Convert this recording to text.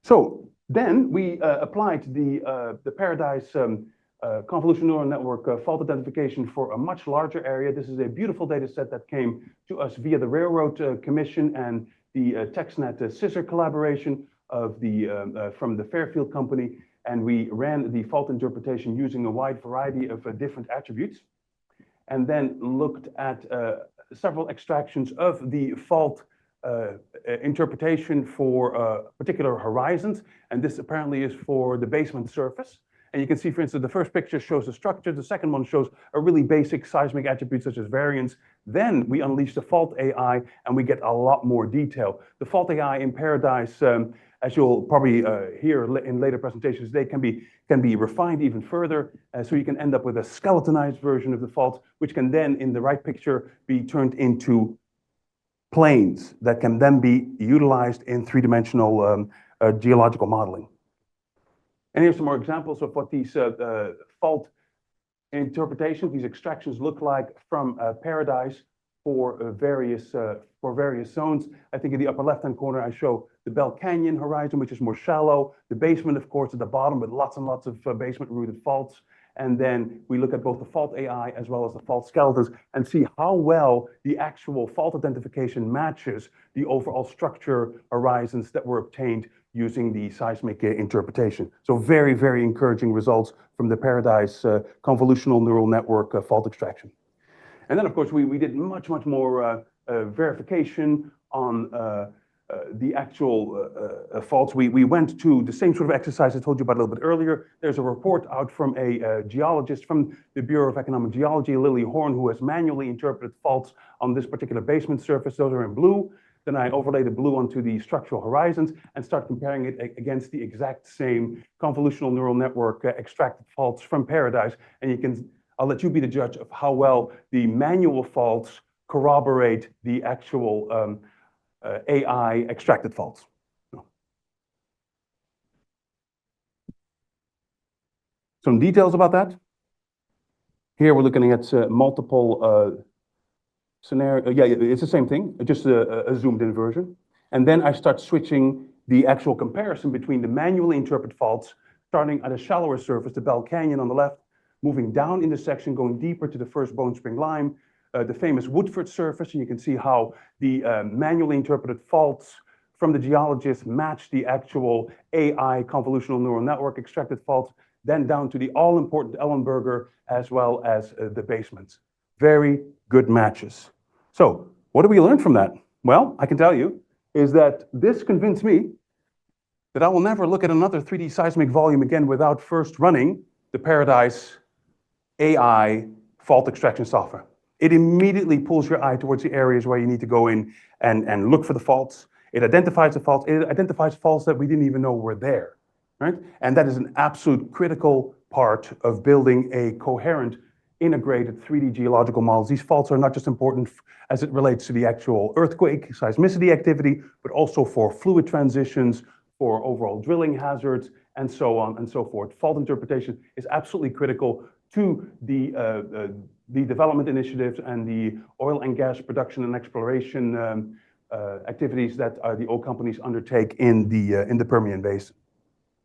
So then we applied the 𝗕𝗿𝗁𝗃 convolutional neural network fault identification for a much larger area. This is a beautiful data set that came to us via the Railroad Commission and the TextNet scissor collaboration of from the Fairfield company. And we ran the fault interpretation using a wide variety of different attributes, and then looked at several extractions of the fault interpretation for particular horizons. And this apparently is for the basement surface. And you can see, for instance, the first picture shows the structure. The second one shows a really basic seismic attribute such as variance. Then we unleash the fault AI and we get a lot more detail. The fault AI in 𝗕𝗿𝗁𝗃, as you'll probably hear in later presentations, they can be refined even further. So you can end up with a skeletonized version of the fault, which can then, in the right picture, be turned into planes that can then be utilized in three-dimensional geological modeling. And here's some more examples of what these fault interpretations, these extractions look like from 𝗕𝗿𝗁𝗃 for various zones. I think in the upper left-hand corner, I show the 𝗕𝗀𝗃𝗁 horizon, which is more shallow. The basement, of course, at the bottom with lots and lots of basement-rooted faults. And then we look at both the fault AI as well as the fault skeletons and see how well the actual fault identification matches the overall structure horizons that were obtained using the seismic interpretation. So very, very encouraging results from the 𝗕𝗿𝗁𝗃 convolutional neural network fault extraction. And then, of course, we did much more verification on the actual faults. We went to the same sort of exercise I told you about a little bit earlier. There's a report out from a geologist from the Bureau of Economic Geology, Lily Horn, who has manually interpreted faults on this particular basement surface. Those are in blue. Then I overlay the blue onto the structural horizons and start comparing it against the exact same convolutional neural network extracted faults from 𝗕𝗿𝗁𝗃. And I'll let you be the judge of how well the manual faults corroborate the actual AI extracted faults. Some details about that. Here we're looking at multiple scenario. Yeah, it's the same thing, just a zoomed in version. And then I start switching the actual comparison between the manually interpreted faults, starting at a shallower surface, the 𝗕𝗀𝗃𝗁 on the left, moving down in the section, going deeper to the first Bone Spring Lime, the famous Woodford surface, and you can see how the manually interpreted faults from the geologists match the actual AI convolutional neural network extracted faults, then down to the all-important Ellenberger as well as the basements. Very good matches. So what do we learn from that? Well, I can tell you is that this convinced me that I will never look at another 3D seismic volume again without first running the 𝗕𝗿𝗁𝗃 AI fault extraction software. It immediately pulls your eye towards the areas where you need to go in and look for the faults. It identifies the faults. It identifies faults that we didn't even know were there, right? And that is an absolute critical part of building a coherent, integrated 3D geological models. These faults are not just important as it relates to the actual earthquake, seismicity activity, but also for fluid transitions, for overall drilling hazards, and so on and so forth. Fault interpretation is absolutely critical to the development initiatives and the oil and gas production and exploration activities that the oil companies undertake in the Permian Basin.